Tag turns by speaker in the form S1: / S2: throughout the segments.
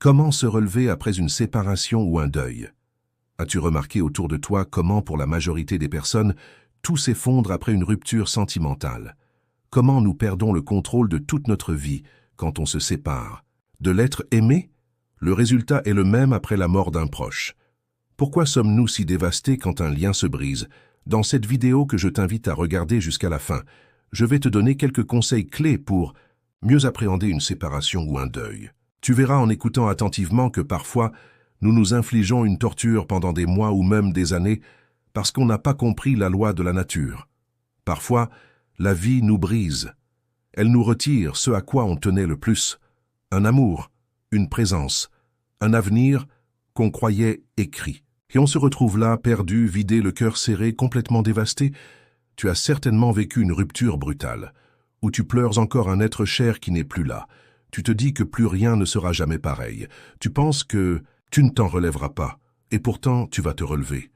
S1: Comment se relever après une séparation ou un deuil? As-tu remarqué autour de toi comment, pour la majorité des personnes, tout s'effondre après une rupture sentimentale? Comment nous perdons le contrôle de toute notre vie quand on se sépare? De l'être aimé? Le résultat est le même après la mort d'un proche. Pourquoi sommes-nous si dévastés quand un lien se brise? Dans cette vidéo que je t'invite à regarder jusqu'à la fin, je vais te donner quelques conseils clés pour mieux appréhender une séparation ou un deuil. Tu verras en écoutant attentivement que parfois, nous nous infligeons une torture pendant des mois ou même des années parce qu'on n'a pas compris la loi de la nature. Parfois, la vie nous brise. Elle nous retire ce à quoi on tenait le plus. Un amour, une présence, un avenir qu'on croyait écrit. Et on se retrouve là, perdu, vidé, le cœur serré, complètement dévasté. Tu as certainement vécu une rupture brutale, où tu pleures encore un être cher qui n'est plus là. Tu te dis que plus rien ne sera jamais pareil. Tu penses que tu ne t'en relèveras pas. Et pourtant, tu vas te relever.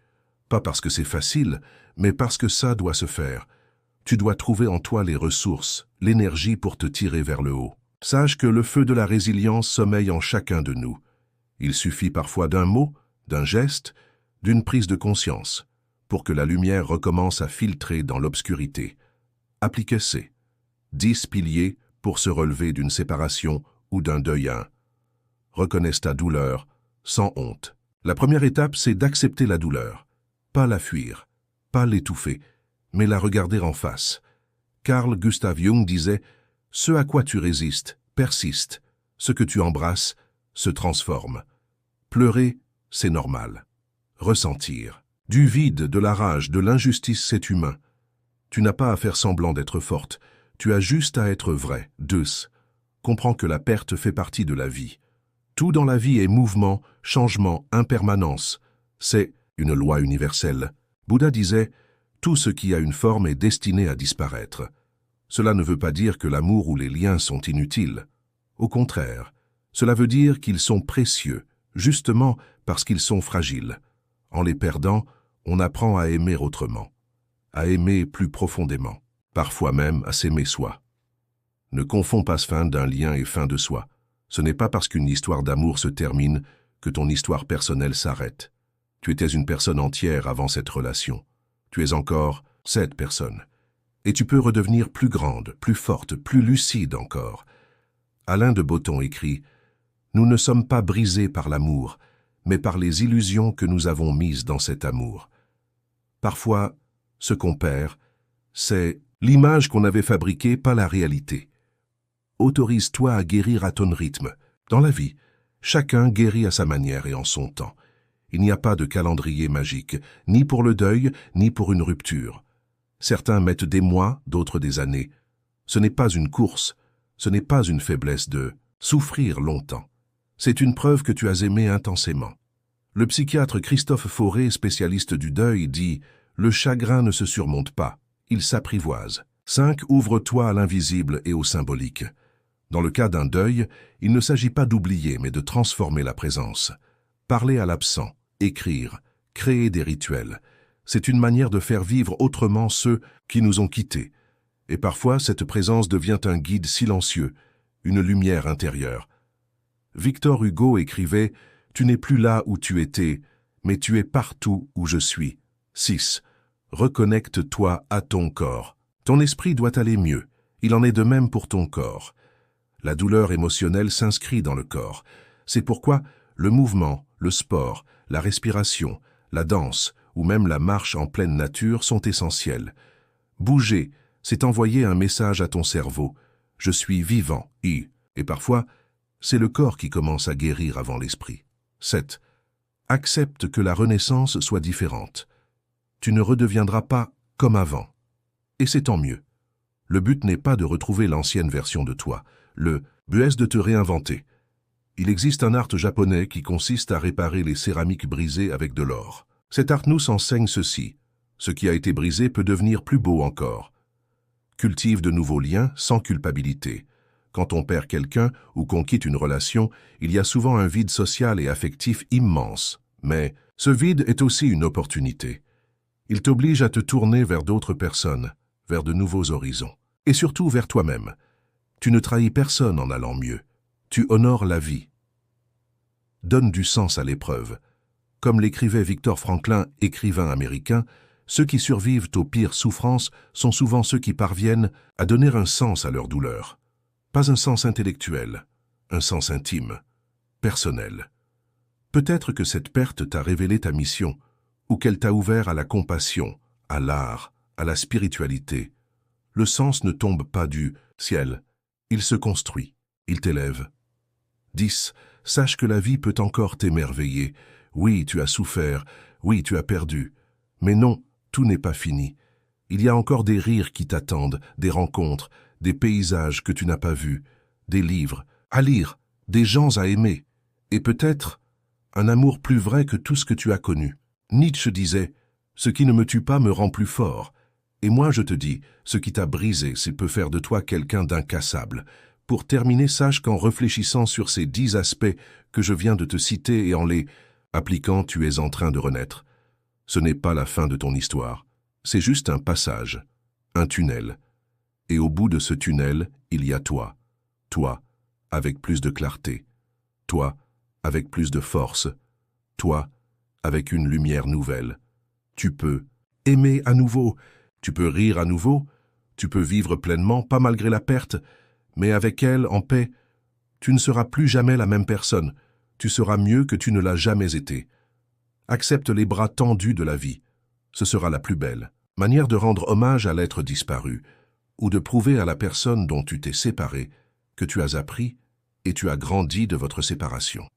S1: Pas parce que c'est facile, mais parce que ça doit se faire. Tu dois trouver en toi les ressources, l'énergie pour te tirer vers le haut. Sache que le feu de la résilience sommeille en chacun de nous. Il suffit parfois d'un mot, d'un geste, d'une prise de conscience, pour que la lumière recommence à filtrer dans l'obscurité. Appliquez-ces 10 piliers pour se relever d'une séparation ou d'un deuil. Reconnaisse ta douleur sans honte. La première étape, c'est d'accepter la douleur. Pas la fuir, pas l'étouffer, mais la regarder en face. Carl Gustav Jung disait « Ce à quoi tu résistes persiste, ce que tu embrasses se transforme. » Pleurer, c'est normal. Ressentir. Du vide, de la rage, de l'injustice, c'est humain. Tu n'as pas à faire semblant d'être forte. Tu as juste à être vrai. 2. Comprends que la perte fait partie de la vie. Tout dans la vie est mouvement, changement, impermanence. C'est une loi universelle. Bouddha disait « Tout ce qui a une forme est destiné à disparaître ». Cela ne veut pas dire que l'amour ou les liens sont inutiles. Au contraire, cela veut dire qu'ils sont précieux, justement parce qu'ils sont fragiles. En les perdant, on apprend à aimer autrement, à aimer plus profondément, parfois même à s'aimer soi. Ne confonds pas fin d'un lien et fin de soi. Ce n'est pas parce qu'une histoire d'amour se termine que ton histoire personnelle s'arrête. Tu étais une personne entière avant cette relation. Tu es encore cette personne. Et tu peux redevenir plus grande, plus forte, plus lucide encore. Alain de Botton écrit « Nous ne sommes pas brisés par l'amour, mais par les illusions que nous avons mises dans cet amour. » Parfois, ce qu'on perd, c'est l'image qu'on avait fabriquée, pas la réalité. Autorise-toi à guérir à ton rythme. Dans la vie, chacun guérit à sa manière et en son temps. Il n'y a pas de calendrier magique, ni pour le deuil, ni pour une rupture. Certains mettent des mois, d'autres des années. Ce n'est pas une course, ce n'est pas une faiblesse de souffrir longtemps. C'est une preuve que tu as aimé intensément. Le psychiatre Christophe Fauré, spécialiste du deuil, dit « Le chagrin ne se surmonte pas, il s'apprivoise. » 5. Ouvre-toi à l'invisible et au symbolique. Dans le cas d'un deuil, il ne s'agit pas d'oublier, mais de transformer la présence. Parler à l'absent, écrire, créer des rituels. C'est une manière de faire vivre autrement ceux qui nous ont quittés. Et parfois, cette présence devient un guide silencieux, une lumière intérieure. Victor Hugo écrivait « Tu n'es plus là où tu étais, mais tu es partout où je suis. » 6. Reconnecte-toi à ton corps. Ton esprit doit aller mieux. Il en est de même pour ton corps. La douleur émotionnelle s'inscrit dans le corps. C'est pourquoi le mouvement, le sport, la respiration, la danse ou même la marche en pleine nature sont essentiels. Bouger, c'est envoyer un message à ton cerveau. Je suis vivant, et parfois, c'est le corps qui commence à guérir avant l'esprit. 7. Accepte que la renaissance soit différente. Tu ne redeviendras pas comme avant. Et c'est tant mieux. Le but n'est pas de retrouver l'ancienne version de toi. Le but est de te réinventer. Il existe un art japonais qui consiste à réparer les céramiques brisées avec de l'or. Cet art nous enseigne ceci. Ce qui a été brisé peut devenir plus beau encore. Cultive de nouveaux liens sans culpabilité. Quand on perd quelqu'un ou qu'on quitte une relation, il y a souvent un vide social et affectif immense. Mais ce vide est aussi une opportunité. Il t'oblige à te tourner vers d'autres personnes, vers de nouveaux horizons. Et surtout vers toi-même. Tu ne trahis personne en allant mieux. Tu honores la vie. donne du sens à l'épreuve. Comme l'écrivait Victor Franklin, écrivain américain, ceux qui survivent aux pires souffrances sont souvent ceux qui parviennent à donner un sens à leur douleur. Pas un sens intellectuel, un sens intime, personnel. Peut-être que cette perte t'a révélé ta mission, ou qu'elle t'a ouvert à la compassion, à l'art, à la spiritualité. Le sens ne tombe pas du ciel, il se construit, il t'élève. 10. Sache que la vie peut encore t'émerveiller. Oui, tu as souffert, oui, tu as perdu. Mais non, tout n'est pas fini. Il y a encore des rires qui t'attendent, des rencontres, des paysages que tu n'as pas vus, des livres à lire, des gens à aimer, et peut-être un amour plus vrai que tout ce que tu as connu. Nietzsche disait « Ce qui ne me tue pas me rend plus fort ». Et moi je te dis, ce qui t'a brisé, c'est peut faire de toi quelqu'un d'incassable. Pour terminer, sache qu'en réfléchissant sur ces 10 aspects que je viens de te citer et en les appliquant, tu es en train de renaître. Ce n'est pas la fin de ton histoire, c'est juste un passage, un tunnel. Et au bout de ce tunnel, il y a toi. Toi, avec plus de clarté. Toi, avec plus de force. Toi, avec une lumière nouvelle. Tu peux aimer à nouveau, tu peux rire à nouveau, tu peux vivre pleinement, pas malgré la perte, mais avec elle, en paix, tu ne seras plus jamais la même personne, tu seras mieux que tu ne l'as jamais été. Accepte les bras tendus de la vie, ce sera la plus belle manière de rendre hommage à l'être disparu, ou de prouver à la personne dont tu t'es séparé que tu as appris et tu as grandi de votre séparation.